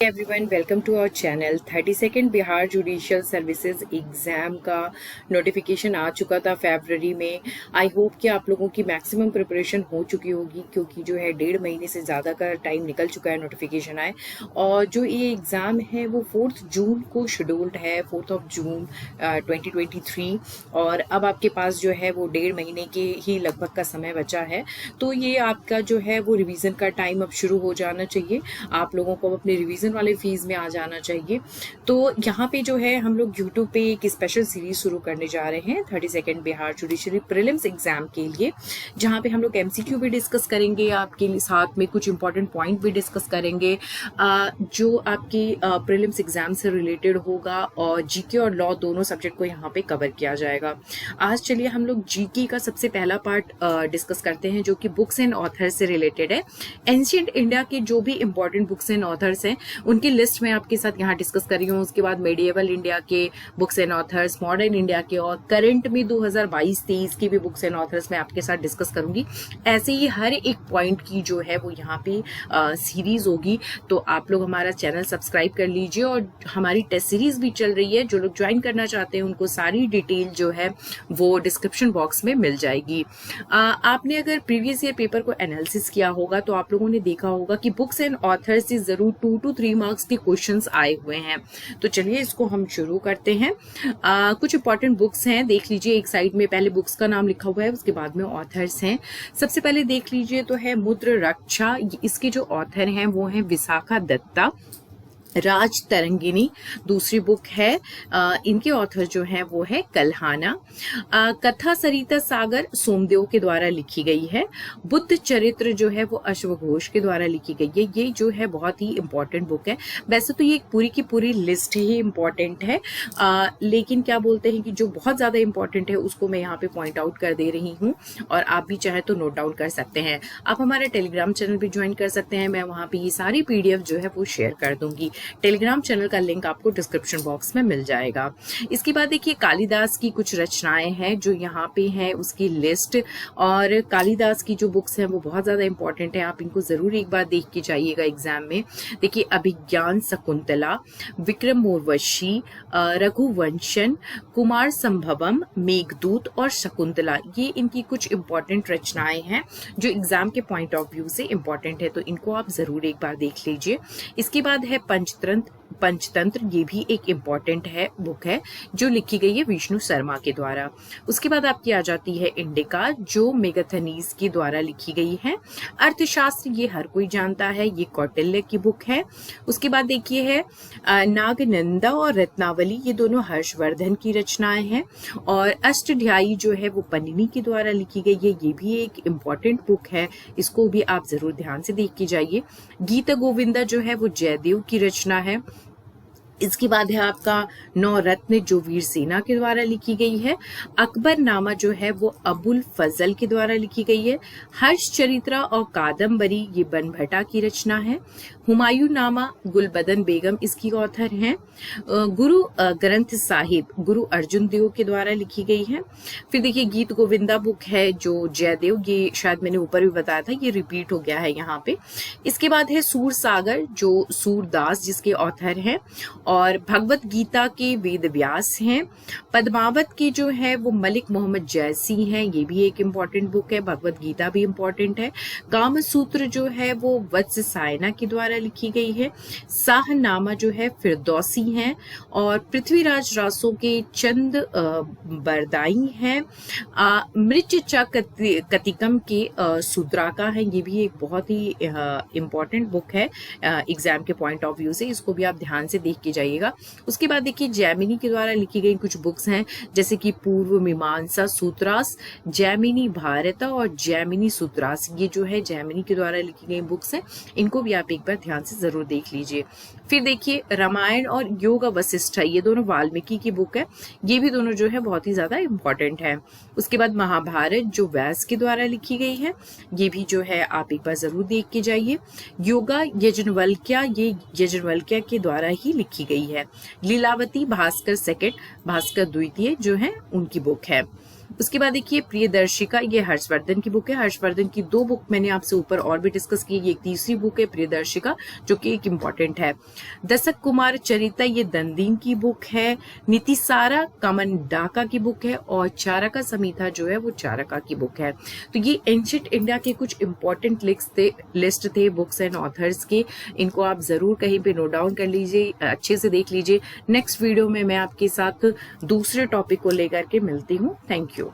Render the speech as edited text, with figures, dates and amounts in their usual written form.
Everyone, welcome to our channel. 32nd Bihar judicial services exam का notification आ चुका था फरवरी में। आई होप कि आप लोगों की मैक्सिमम प्रिपरेशन हो चुकी होगी, क्योंकि जो है 1.5 महीने से ज़्यादा का टाइम निकल चुका है नोटिफिकेशन आए। और जो ये एग्ज़ाम है वो 4 जून को शेड्यूल्ड है, 4 जून 2023। और अब आपके पास जो है वो 1.5 महीने के ही लगभग का समय बचा है। तो ये आपका जो है वो रिवीजन का टाइम अब शुरू हो जाना चाहिए। आप लोगों को अपने रिवीजन वाले फीस में आ जाना चाहिए। तो यहाँ पे जो है हम लोग यूट्यूब पे एक स्पेशल सीरीज शुरू करने जा रहे हैं 32nd Bihar judiciary prelims exam के लिए, जहाँ पे हम लोग एमसीक्यू भी डिस्कस करेंगे, आपके साथ में कुछ इंपॉर्टेंट पॉइंट भी डिस्कस करेंगे जो आपके प्रीलिम्स एग्जाम से रिलेटेड होगा। और जीके और लॉ दोनों सब्जेक्ट को यहाँ पे कवर किया जाएगा। आज चलिए हम लोग जीके का सबसे पहला पार्ट डिस्कस करते हैं, जो कि बुक्स एंड ऑथर्स से रिलेटेड है। एंशिएंट इंडिया के जो भी इंपॉर्टेंट बुक्स एंड ऑथर्स हैं उनकी लिस्ट मैं आपके साथ यहाँ डिस्कस कर रही हूँ। उसके बाद मेडिएवल इंडिया के books and authors, modern India के और करंट में 2022-23 की भी बुक्स एंड ऑथर्स मैं आपके साथ डिस्कस करूंगी। ऐसे ही हर एक पॉइंट की जो है वो यहाँ पे सीरीज होगी। तो आप लोग हमारा चैनल सब्सक्राइब कर लीजिए। और हमारी टेस्ट सीरीज भी चल रही है, जो लोग ज्वाइन करना चाहते हैं उनको सारी डिटेल जो है वो डिस्क्रिप्शन बॉक्स में मिल जाएगी। आपने अगर प्रीवियस ईयर पेपर को एनालिसिस किया होगा तो आप लोगों ने देखा होगा कि बुक्स एंड ऑथर्स से जरूर 2 to 3 मार्क्स के क्वेश्चंस आए हुए हैं। तो चलिए इसको हम शुरू करते हैं। कुछ इंपॉर्टेंट बुक्स हैं, देख लीजिए। एक साइड में पहले बुक्स का नाम लिखा हुआ है, उसके बाद में ऑथर्स हैं। सबसे पहले देख लीजिए तो है मुद्र रक्षा। इसके जो ऑथर हैं वो हैं विशाखा दत्ता। राज तरंगिनी दूसरी बुक है। इनके ऑथर जो हैं वो है कल्हाना। कथा सरिता सागर सोमदेव के द्वारा लिखी गई है। बुद्ध चरित्र जो है वो अश्वघोष के द्वारा लिखी गई है। ये जो है बहुत ही इंपॉर्टेंट बुक है। वैसे तो ये पूरी की पूरी लिस्ट ही इंपॉर्टेंट है, लेकिन क्या बोलते हैं कि जो बहुत ज्यादा इंपॉर्टेंट है उसको मैं यहाँ पे पॉइंट आउट कर दे रही हूँ, और आप भी चाहे तो नोट डाउन कर सकते हैं। आप हमारा टेलीग्राम चैनल भी ज्वाइन कर सकते हैं। मैं वहाँ पे ये सारी PDF जो है वो शेयर कर दूंगी। टेलीग्राम चैनल का लिंक आपको डिस्क्रिप्शन बॉक्स में मिल जाएगा। इसके बाद देखिए कालिदास की कुछ रचनाएं हैं जो यहाँ पे हैं, उसकी लिस्ट। और कालिदास की जो बुक्स हैं वो बहुत ज्यादा इंपॉर्टेंट है, आप इनको जरूर एक बार देख के जाइएगा एग्जाम में। देखिए अभिज्ञान शकुंतला, विक्रम उर्वशी, रघुवंशन, कुमार संभवम, मेघदूत और शकुंतला, ये इनकी कुछ इंपॉर्टेंट रचनाएं हैं जो एग्जाम के पॉइंट ऑफ व्यू से इंपॉर्टेंट है। तो इनको आप जरूर एक बार देख लीजिए। इसके बाद है पंचतंत्र। ये भी एक इम्पॉर्टेंट है बुक है जो लिखी गई है विष्णु शर्मा के द्वारा। उसके बाद आपकी आ जाती है इंडिका, जो मेगाथनीज के द्वारा लिखी गई है। अर्थशास्त्र ये हर कोई जानता है, ये कौटिल्य की बुक है। उसके बाद देखिए है नागनंदा और रत्नावली, ये दोनों हर्षवर्धन की रचनाएं हैं। और अष्टध्यायी जो है वो पन्निनी के द्वारा लिखी गई है। ये भी एक इम्पॉर्टेंट बुक है, इसको भी आप जरूर ध्यान से देख के जाइए। गीता गोविंदा जो है वो जयदेव की रचना है। इसके बाद है आपका नवरत्न, जो वीर सेना के द्वारा लिखी गई है। अकबर नामा जो है वो अबुल फजल के द्वारा लिखी गई है। हर्ष चरित्रा और कादम्बरी ये बनभट्टा की रचना है। हुमायूं नामा गुलबदन बेगम इसकी ऑथर हैं। गुरु ग्रंथ साहिब गुरु अर्जुन देव के द्वारा लिखी गई है। फिर देखिए गीत गोविंदा बुक है जो जयदेव, ये शायद मैंने ऊपर भी बताया था, ये रिपीट हो गया है यहाँ पे। इसके बाद है सूर सागर, जो सूरदास जिसके ऑथर हैं। और भगवत गीता के वेद व्यास हैं। पद्मावत के जो है वो मलिक मोहम्मद जैसी हैं, ये भी एक इम्पॉर्टेंट बुक है। भगवत गीता भी इम्पॉर्टेंट है। काम सूत्र जो है वो वत्स सायना के द्वारा लिखी गई है। शाहनामा जो है फिरदौसी हैं। और पृथ्वीराज रासो के चंद बरदाई हैं। मृच्छा कतिकम के सूत्राका है, ये भी एक बहुत ही इम्पॉर्टेंट बुक है एग्जाम के पॉइंट ऑफ व्यू से, इसको भी आप ध्यान से देख के जाइएगा। उसके बाद देखिए जैमिनी के द्वारा लिखी गई कुछ बुक्स हैं, जैसे कि पूर्व मीमांसा सूत्रास, जैमिनी भारत और जैमिनी सूत्रास, ये जो है जैमिनी के द्वारा लिखी गई बुक्स हैं। इनको भी आप एक बार ध्यान से जरूर देख लीजिए। फिर देखिए रामायण और योग वशिष्ठ, ये दोनों वाल्मीकि की बुक है। ये भी दोनों जो है बहुत ही ज्यादा इंपॉर्टेंट है। उसके बाद महाभारत जो व्यास के द्वारा लिखी गई है, ये भी जो है आप एक बार जरूर देख के जाइए। योगा यजनवल्क्या, ये यजनवल्क्या के द्वारा ही लिखी गई है। लीलावती भास्कर सेकंड, भास्कर द्वितीय जो है उनकी बुक है। उसके बाद देखिए प्रियदर्शिका, ये हर्षवर्धन की बुक है। हर्षवर्धन की 2 बुक मैंने आपसे ऊपर और भी डिस्कस की, ये एक तीसरी बुक है प्रियदर्शिका, जो कि एक इम्पॉर्टेंट है। दशक कुमार चरिता, ये दंदीन की बुक है। नीतिसारा कमन डाका की बुक है, और चारका समीथा जो है वो चारका की बुक है। तो ये एंशिएंट इंडिया के कुछ इंपॉर्टेंट लिस्ट थे बुक्स एंड ऑथर्स के, इनको आप जरूर कहीं पे नोट डाउन कर लीजिए, अच्छे से देख लीजिए। नेक्स्ट वीडियो में मैं आपके साथ दूसरे टॉपिक को लेकर के मिलती हूँ। Thank you.